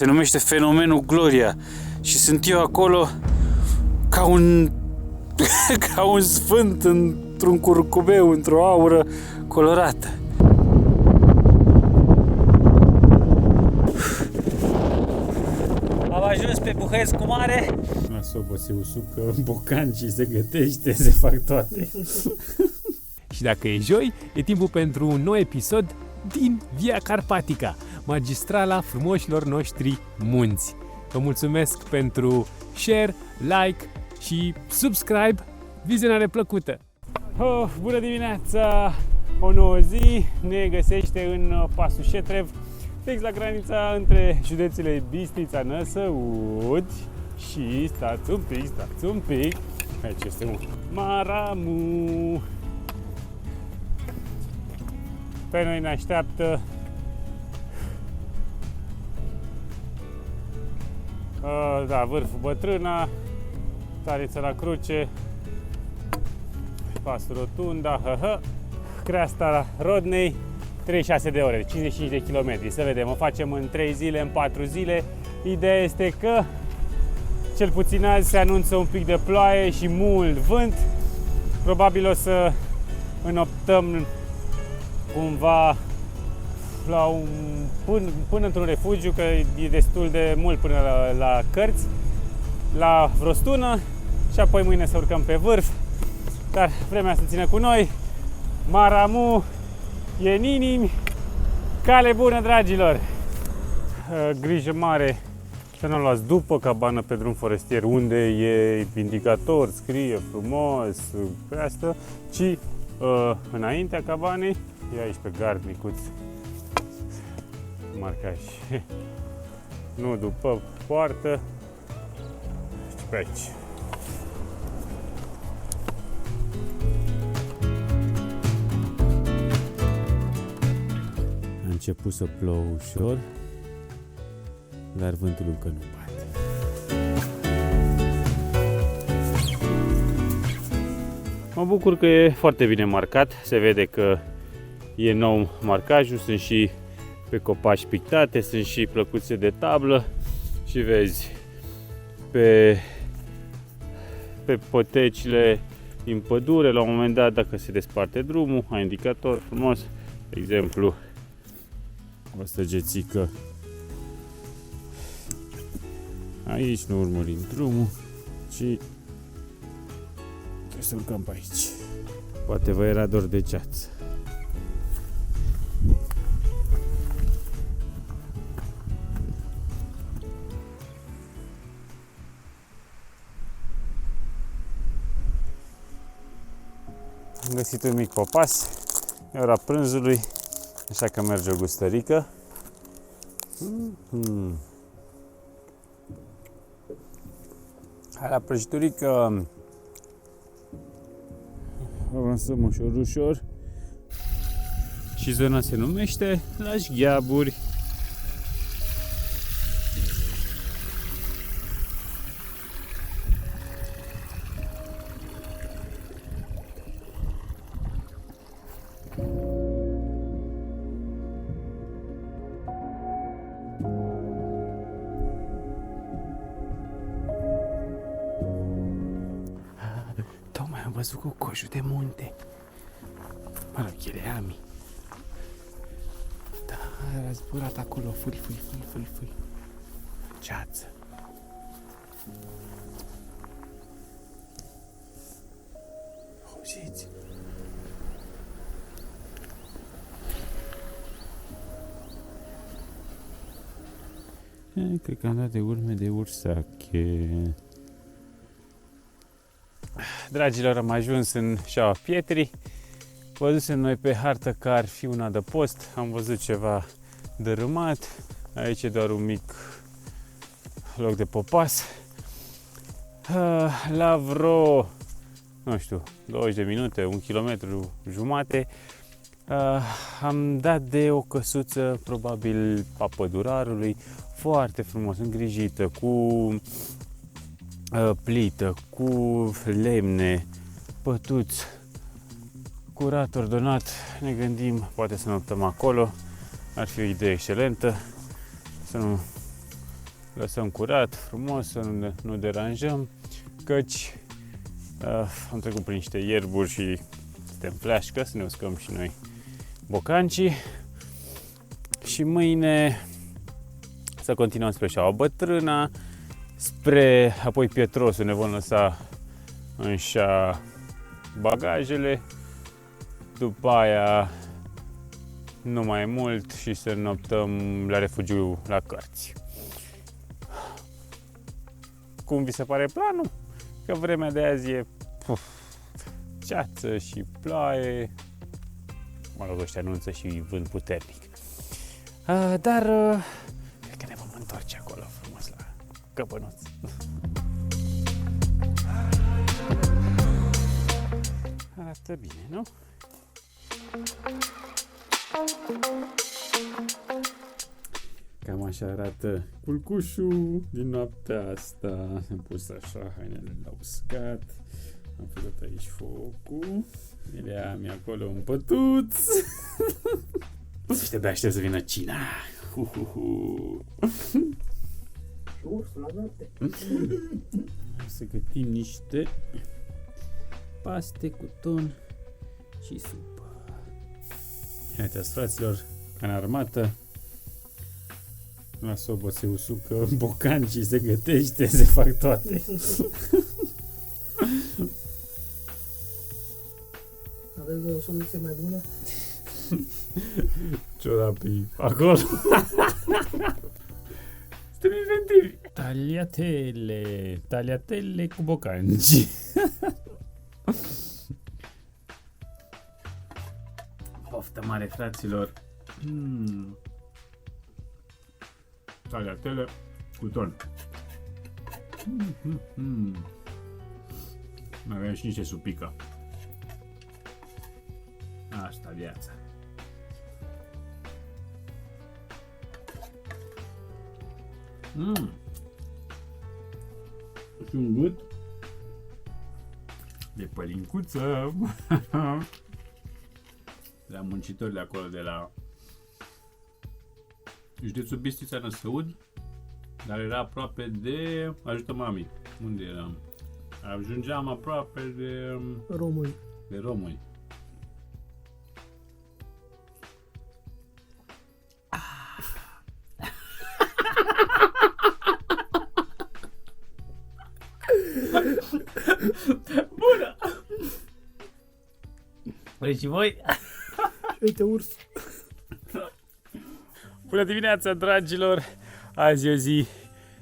Se numește fenomenul Gloria și sunt eu acolo ca un ca un sfânt într-un curcubeu, într-o aură colorată. Am ajuns pe Buhăescu Mare. La sobă se usucă bocan și se gătește, se fac toate. Și dacă e joi, e timpul pentru un nou episod din Via Carpatica, magistrala frumoșilor noștri munți. Vă mulțumesc pentru share, like și subscribe. Vizionare plăcută! Oh, bună dimineața! O nouă zi ne găsește în pasul Șetrev, fix la granița între județele Bistrița, Năsăud și, stați un pic, aici este un Maramu. Pe noi ne așteaptă Vârful Bătrâna, Starița la Cruce, Pasul Rotunda, Creasta Rodnei, 36 de ore, 55 de kilometri. Să vedem, o facem în 3 zile, în 4 zile. Ideea este că cel puțin azi se anunță un pic de ploaie și mult vânt. Probabil o să înoptăm cumva până într-un refugiu, că e destul de mult până la Cărți, la vreo stună, și apoi mâine să urcăm pe vârf. Dar vremea să țină cu noi. Maramu e în inimi. Cale bună, dragilor! Grijă mare să nu luați după cabană pe drum forestier, unde e indicator, scrie frumos pe asta, ci înaintea cabanei. E aici pe gard micuț marcaj. Nu după poartă, ci pe aici. A început să plouă ușor, dar vântul încă nu bate. Mă bucur că e foarte bine marcat, se vede că e nou marcajul, sunt și pe copaci pictate, sunt și plăcuțe de tablă și vezi pe potecile din pădure, la un moment dat, dacă se desparte drumul, ai indicator frumos, de exemplu, o săgețică aici, nu urmărim drumul, ci trebuie să urcăm pe aici. Poate vă era dor de ceață. Am găsit un mic popas, e ora prânzului, așa că merge o gustărică. Hai la prăjiturică. Avansăm ușor. Și zona se numește Lași Gheaburi. Tocmai am văzut cu coșul de munte. Mă rog, Cheleami. Da, a zburat acolo, fâi. Ceață. Auziți? Cred că am dat de urme de ursache. Dragilor, am ajuns în Șaua Pietrii. Văzusem noi pe hartă că ar fi un adăpost. Am văzut ceva dărâmat. Aici e doar un mic loc de popas. La vreo, nu știu, 20 de minute, 1 kilometru jumate, am dat de o căsuță, probabil a pădurarului, foarte frumos, îngrijită, cu plită, cu lemne, pătuți, curat, ordonat. Ne gândim, poate să noptăm acolo, ar fi o idee excelentă, să nu lăsăm curat, frumos, să nu deranjăm, căci am trecut prin niște ierburi și suntem fleașcă, să ne uscăm și noi bocancii. Și mâine să continuăm spre Șaua Bătrâna, spre apoi Pietrosul, ne vom lăsa în șa bagajele, după aia nu mai mult și să noptăm la refugiu la Cărți. Cum vi se pare planul? Că vremea de azi e ceață și ploaie, mă rog, ăștia anunță și vânt puternic. Dar cred că ne vom întoarce acolo frumos la Căpănuț. Arată bine, nu? Cam așa arată culcușul din noaptea asta. Am pus așa hainele la uscat. Am făcut aici focul. Milea mi acolo un pătuț. Și de aștept să vină cina. Ursul la noapte. Să gătim niște paste cu ton și supă. Uitați, fraților, ca în armată, la sobă se usucă bocancii, se gătește, se fac toate. Aveți o soluție mai bună? Ciorapii acolo. Suntem inventivi. Tagliatelle cu bocanci. Poftă mare, fraților. Tagliatelle cu ton. Mai avem și niște supică. Asta viața. Și un gât de pălincuță. La muncitori de acolo, de la județul Bistrița, Năsăud, dar era aproape de Ajută Mami. Unde eram? Ajungeam aproape de Români. Români. Bună! Vreți și voi? Uite, urs. Bună dimineața, dragilor! Azi e o zi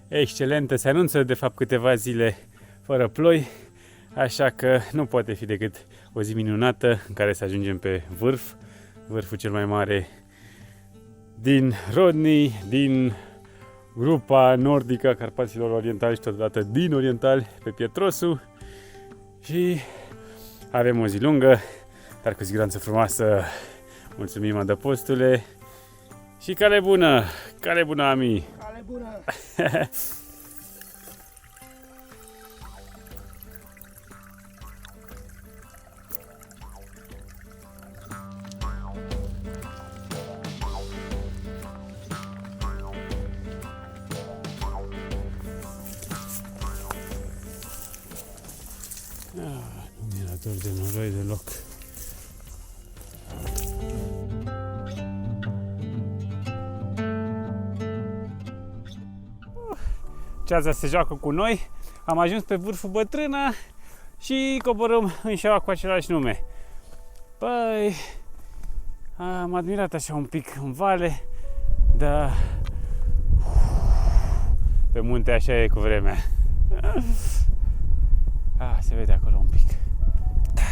excelentă. Se anunță, de fapt, câteva zile fără ploi, așa că nu poate fi decât o zi minunată în care să ajungem pe vârful cel mai mare din Rodney, din grupa nordică a Carpaților Orientali și totodată din Orientali, pe Pietrosul. Și avem o zi lungă, dar cu siguranță frumoasă. Mulțumim, adăpostule. Și cale bună! Cale bună, Ami! Cale bună! Nu mi-era dor de noroi deloc. Ceața se joacă cu noi. Am ajuns pe vârful Bătrâna și coborâm în șaua cu același nume. Păi, am admirat așa un pic în vale, dar pe munte așa e cu vremea. Se vede acolo un pic.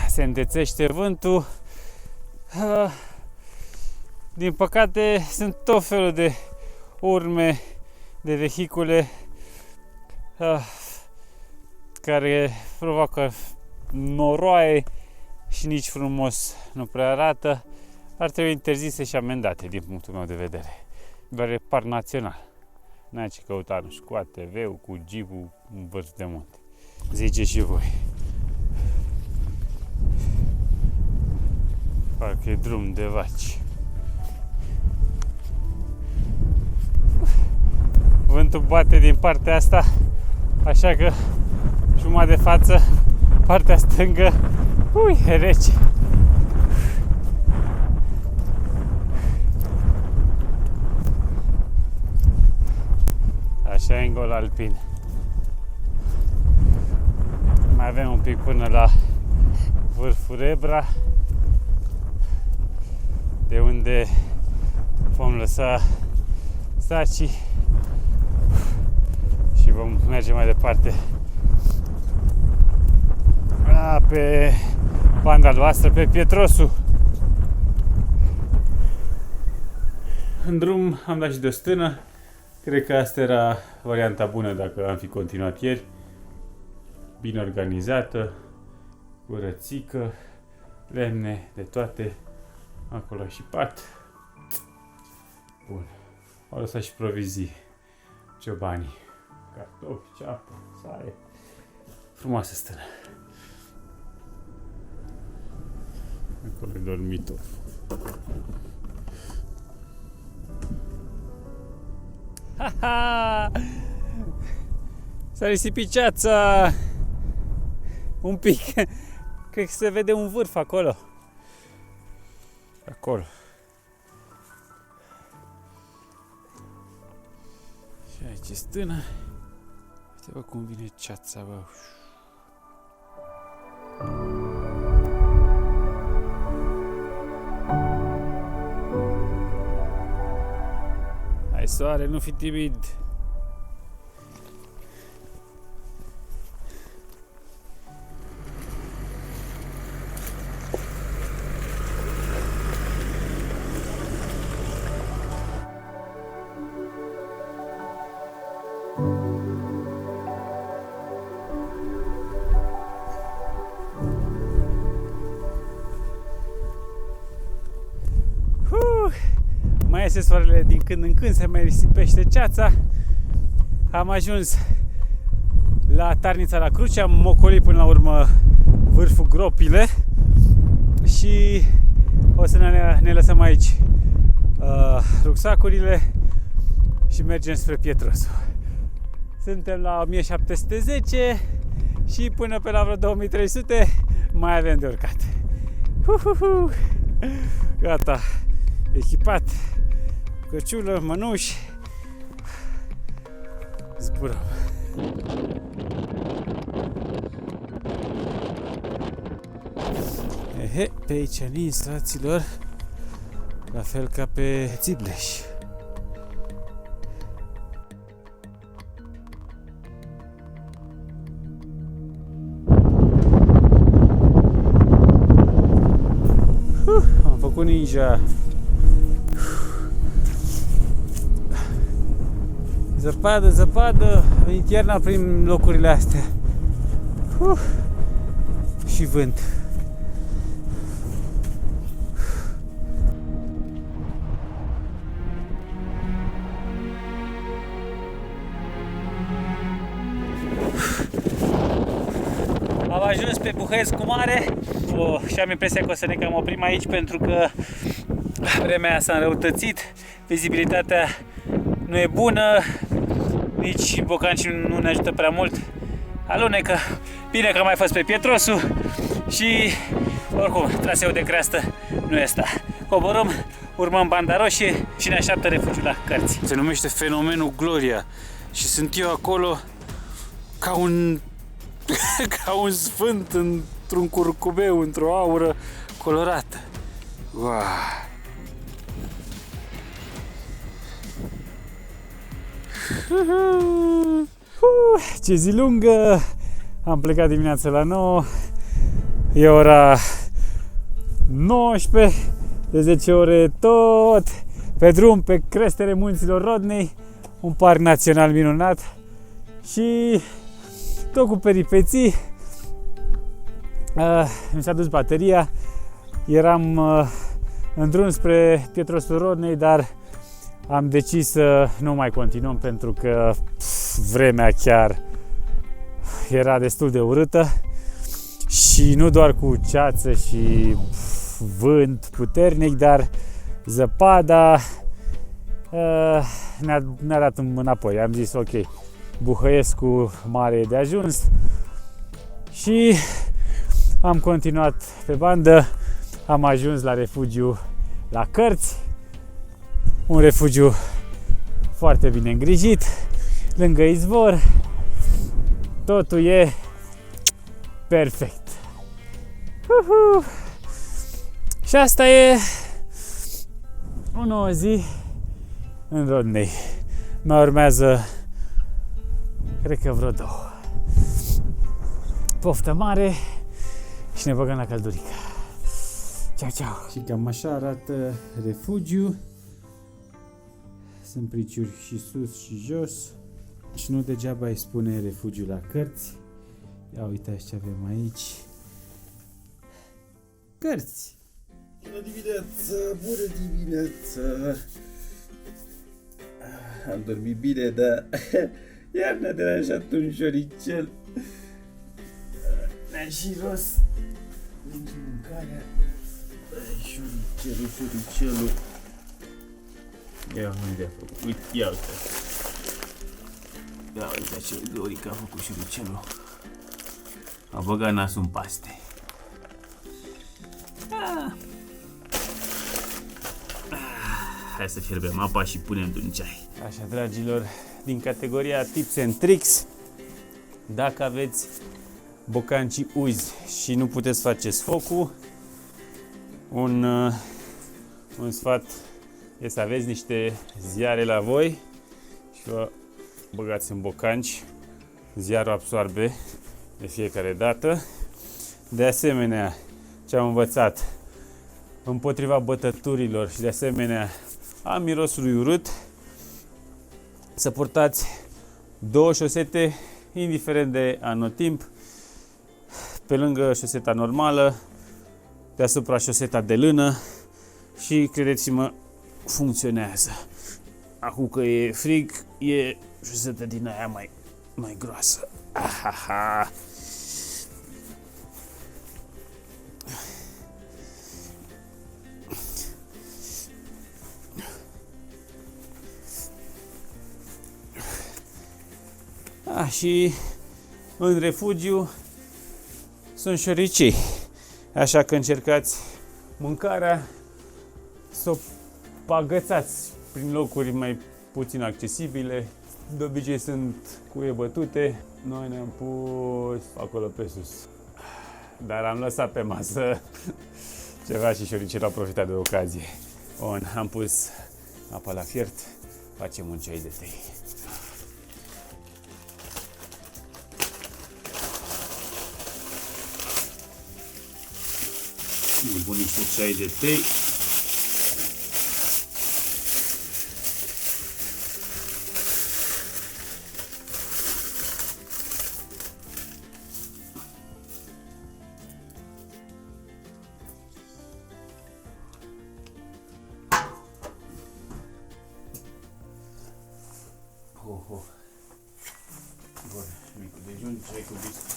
Se îndețește vântul. Din păcate sunt tot felul de urme de vehicule care provoacă noroaie și nici frumos nu prea arată. Ar trebui interzise și amendate din punctul meu de vedere. Doar e parc național. N-ai ce căuta, nu știu, cu ATV-ul, cu jeep-ul în vârf de munte. Zice și voi. Parcă e drum de vaci. Vântul bate din partea asta, așa că jumătate de față, partea stângă, e rece. Așa e în gol alpin. Mai avem un pic până la vârful Rebra, de unde vom lăsa sacii și vom merge mai departe pe banda albastră, pe Pietrosu. În drum am dat și de o stână. Cred că asta era varianta bună dacă am fi continuat ieri. Bine organizată, curățică, lemne de toate, acolo și pat. Bun. Au lăsat și provizii ciobanii. Cartofi, ceapă, saie. Frumoasă stână. Acolo e dormitor. Ha-ha! S-a risipit ceața! Un pic. Cred că se vede un vârf acolo. Acolo. Și aici e stână. Uite-vă cum vine ceața, bă. Hai soare, nu fi timid. Mai iese soarele din când în când, se mai risipește ceața. Am ajuns la Tarnița la Cruce, am mocolit până la urmă vârful Gropile și o să ne lăsăm aici rucsacurile și mergem spre Pietrosu. Suntem la 1710 și până pe la vreo 2300 mai avem de urcat. Gata, echipat, căciulă, mănuși, zburăm. Pe aici nins, fraților, la fel ca pe Țibleș. Am făcut ninja. Zăpadă, zăpadă, a venit iarna prin locurile astea. Și vânt. Am ajuns pe Buhăescu Mare și am impresia că o să ne cam oprim aici pentru că vremea s-a înrăutățit, vizibilitatea nu e bună, nici bocancii nu ne ajută prea mult. Alunecă, bine că am mai fost pe Pietrosu și oricum traseul de creastă nu e asta. Coborâm, urmăm Banda Roșie și ne așteaptă refugiul la Cărți. Se numește Fenomenul Gloria și sunt eu acolo ca un ca un sfânt într-un curcubeu, într-o aură colorată. Wow. Ce zi lungă! Am plecat dimineața la 9. E ora 19. De 10 ore tot pe drum, pe creștere munților Rodnei, un parc național minunat și tot cu peripeții. Mi s-a dus bateria. Eram în drum spre Pietrosul Rodnei, dar am decis să nu mai continuăm pentru că vremea chiar era destul de urâtă și nu doar cu ceață și vânt puternic, dar zăpada ne-a dat înapoi. Am zis ok, Buhăiescu mare e de ajuns și am continuat pe bandă. Am ajuns la refugiu la Cărți, un refugiu foarte bine îngrijit, lângă izvor, totul e perfect. Și asta e o nouă zi în Rodney. Mai urmează, cred că vreo 2. Poftă mare și ne băgăm la căldurică. Ceau, ceau! Și cam așa arată refugiu. Sunt priciuri și sus și jos. Și nu degeaba îi spune refugiu la Cărți. Ia uitați ce avem aici. Cărți! Bună dimineața, bună dimineața. Am dormit bine, dar iar ne-a deranjat un șoricel. Ne-a și ros lângă mâncarea. Șoricelul. Ia unde a făcut, uite, ia uite. Ia uite ce Glorica a făcut șoricelul. A băgat nasul în paste. Hai să fierbem apa și punem un ceai. Așa, dragilor, din categoria Tips and Tricks, dacă aveți bocancii uzi și nu puteți faceți focul, un sfat e să aveți niște ziare la voi și vă băgați în bocanci. Ziarul absorbe de fiecare dată. De asemenea, ce am învățat împotriva bătăturilor și de asemenea a mirosului urât, să purtați 2 șosete, indiferent de anotimp, pe lângă șoseta normală, deasupra șoseta de lână și, credeți-mă, funcționează. Acum că e frig, e șoseta din aia mai groasă. Ahaha. Și în refugiu sunt șoricei, așa că încercați mâncarea să o agățați prin locuri mai puțin accesibile. De obicei sunt cuie bătute, noi ne-am pus acolo pe sus, dar am lăsat pe masă ceva și șoricele au profitat de ocazie. Bun, am pus apa la fiert, facem un ceai de tei. Îmi pun niște ceai de tei. Bun, micul dejun, ceai cu biscuiți.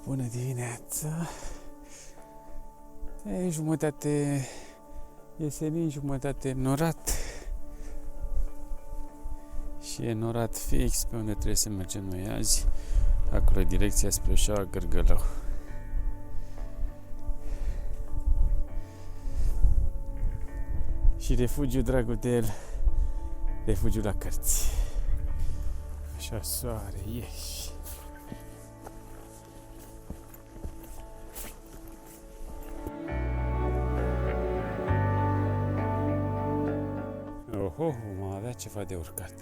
Bună dimineața! E jumătate iesenin, jumătate norat. Și e norat fix pe unde trebuie să mergem noi azi. Acolo e direcția spre Șaua Gârgălău. Și refugiu, dragul de el, refugiu la Cărți. Așa soare, ieși. Oho, vom avea ceva de urcat.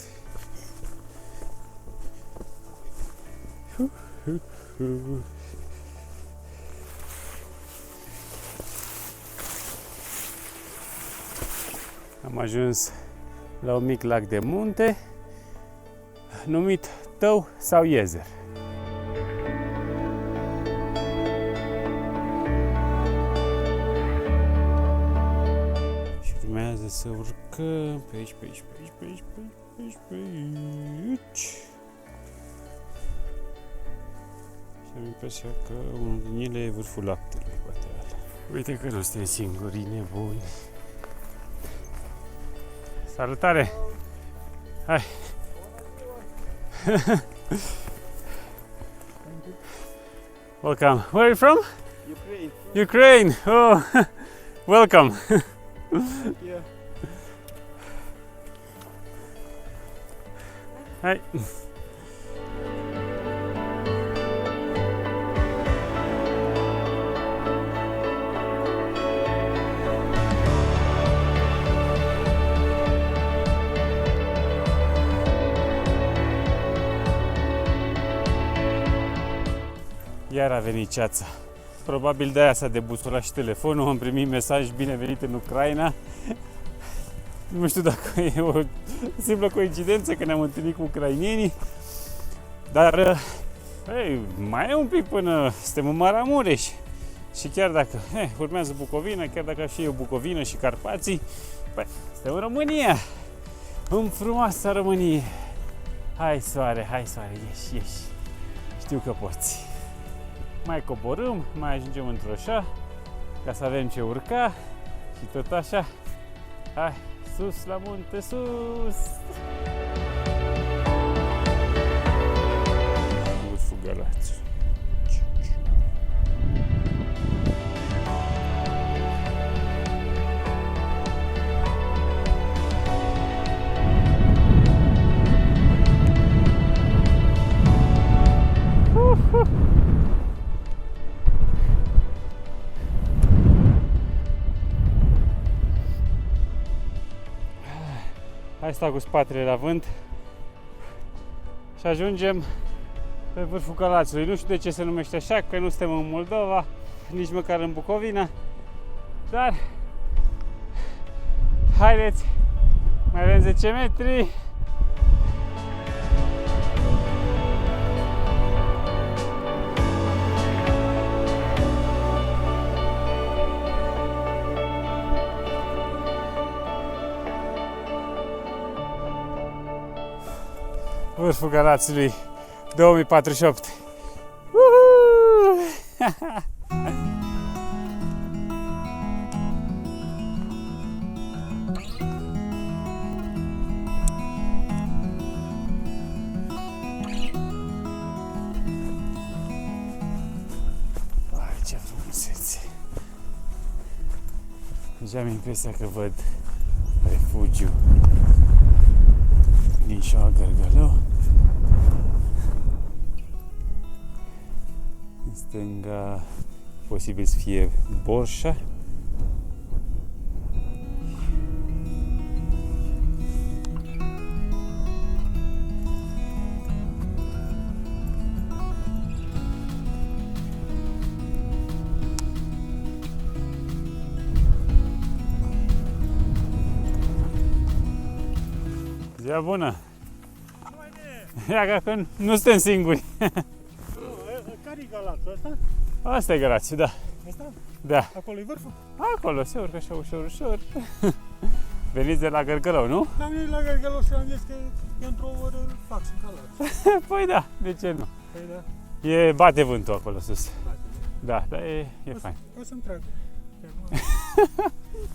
Am ajuns la un mic lac de munte numit Tău sau Iezer. Urmează să urcăm pe aici, pe aici, pe aici, pe aici, pe aici, pe aici. Și am impresia că unul din ele e vârful laptelui, poate ăla. Uite că nu suntem singuri nebuni. Salutare! Hai! Welcome. Where are you from? Ukraine. Ukraine! Oh, welcome! Yeah. Hai! Iar a venit ceața. Probabil de aia s-a debusolat și telefonul. Am primit mesaj binevenit în Ucraina. Nu știu dacă e o simplă coincidență că ne-am întâlnit cu ucrainenii. Dar hey, mai e un pic până suntem în Maramureș. Și chiar dacă urmează Bucovina, chiar dacă și eu Bucovină și Carpații, băi, suntem în România. În frumoasa Românie. Hai soare, ieși, ieși. Știu că poți. Mai coborâm, mai ajungem într-o șa, ca să avem ce urca și tot așa. Hai, sus la munte, sus! Vârful Galați. Hai stau cu spatele la vânt și ajungem pe vârful Galațiului. Nu știu de ce se numește așa, că nu suntem în Moldova, nici măcar în Bucovina, dar haideți, mai avem 10 metri. Vârful Galațiului 2048. Uhu! Ai, ce frumusețe! Deja am impresia că văd refugiu din Șoa Gărgălău. În stânga posibil să fie Borșa. Ziua bună! Ia că nu suntem singuri. Care-i Galatul ăsta? Asta e Galațiu, da. Ăsta? Da. Acolo e vârful? Acolo se urcă așa ușor, ușor. Veniți de la Gărgălău, nu? Am venit la Gărgălău și am zis că eu într-o oră fac în Galați. Păi da, de ce nu? Păi da. E bate vântul acolo sus. Da, dar e fain. O să-mi trag.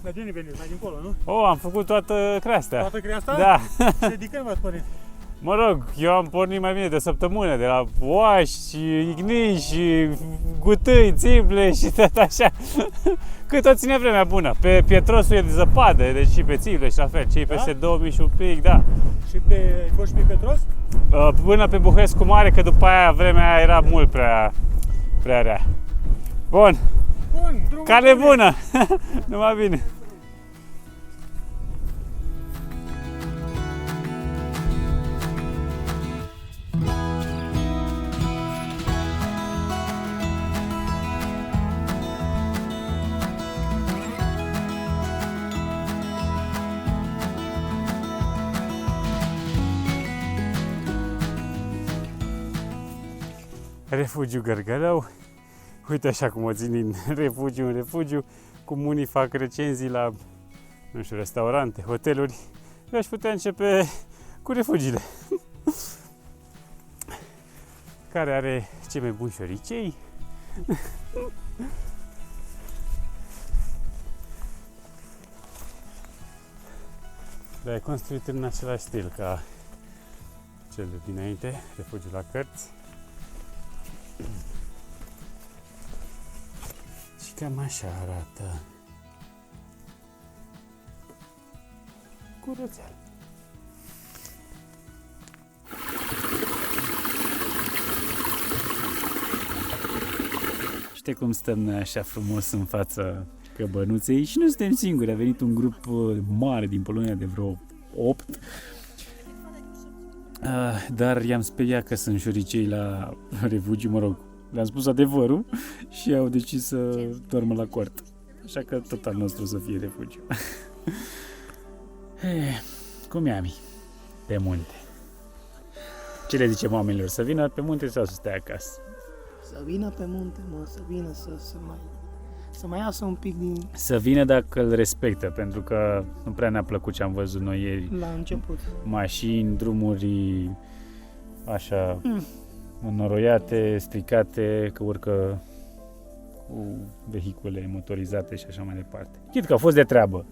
Dar de unde veniți? Mai dincolo, nu? Oh, am făcut toată creastea. Toată creasta? Da. Și de când v-ați pornit? Mă rog, eu am pornit mai bine de săptămână, de la Oași, Igniși, Gutâi, Țible și tot așa. Cât o ține vremea bună. Pe Pietrosul e de zăpadă, deci și pe Țible și la fel. Cei peste 2000 și un pic, da. Și ai fost și pe Petros? Până pe Buhescu Mare, că după aia vremea era mult prea rea. Bun, Bun, drumul cale bune. bună! Numai bine! Refugiu Gărgălău. Uite așa cum o țin din refugiu în refugiu, cum unii fac recenzii la nu știu, restaurante, hoteluri, eu aș putea începe cu refugiile. Care are cei mai buni șoricei. Dar e construit în același stil ca cel de dinainte, refugiul la cărți. Și cam așa arată. Curățel. Știi cum stăm noi așa frumos în fața căbănuței și nu suntem singuri. A venit un grup mare din Polonia de vreo 8. Dar i-am speriat că sunt șoricei la refugiu, mă rog, le-am spus adevărul și au decis să doarmă la coartă. Așa că tot al nostru să fie refugiu. Cum e, Ami? Pe munte. Ce le zicem oamenilor? Să vină pe munte sau să stea acasă? Să vină pe munte, mă, să vină să mai iasă un pic din Să vină dacă îl respectă, pentru că nu prea ne-a plăcut ce am văzut noi ieri. la început. Mașini, drumuri așa înoroiate, stricate, că urcă cu vehicule motorizate și așa mai departe. Chit că a fost de treabă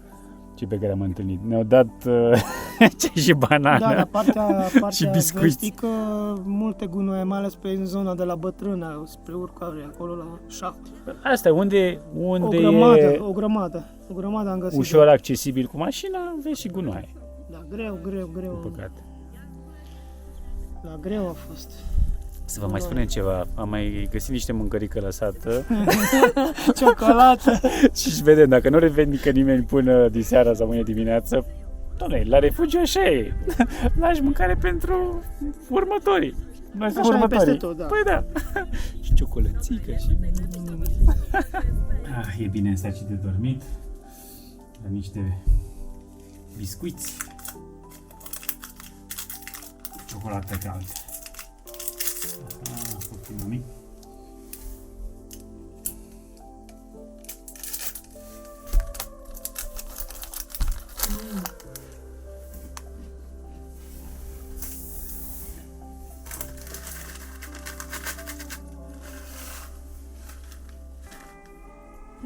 cei pe care am întâlnit. Ne-au dat și banane. Da, la partea Și biscuiți. vestică, multe gunoaie, mai ales pe zona de la Bătrâna, spre urcare, acolo la șaht. Asta unde O grămadă am găsit. ușor accesibil cu mașina, vezi și gunoaie, Da, greu. din păcate. La greu a fost. Să vă mai spunem ceva, am mai găsit niște mâncărică lăsată Ciocolată. și vedem, dacă nu revendică nimeni până diseară sau mâine dimineață, doamne, la refugiu așa e, lași mâncare pentru următorii. Noi sunt Așa e următorii. peste tot, da. Păi da. Și ciocolățică și... E bine în saci de dormit, la niște biscuiți, ciocolată caldă. Poftim, mami.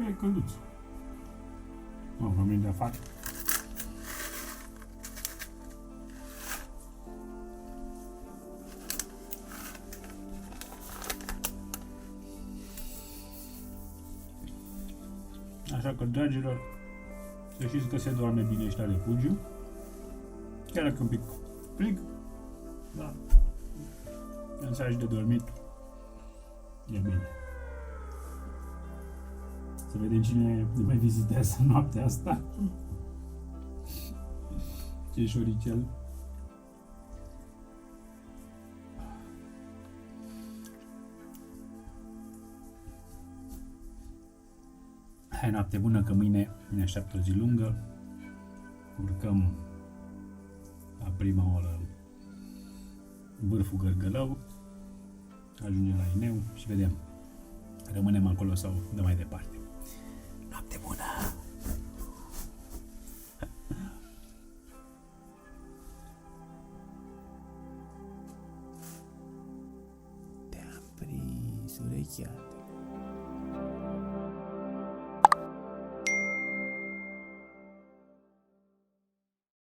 E călduț. Am venit de afară. Așa că, dragilor, să știți că se doarme bine aici la refugiu. Chiar dacă un pic frig, da, în saci de dormit e bine. Să vedem cine ne mai vizitează noaptea asta. Ce șoricel. Hai, noapte bună, că mâine ne așteaptă o zi lungă. Urcăm la prima oră vârful Gărgălău, ajungem la Ineu și vedem, rămânem acolo sau de mai departe. Noapte bună! Te-am prins urechea.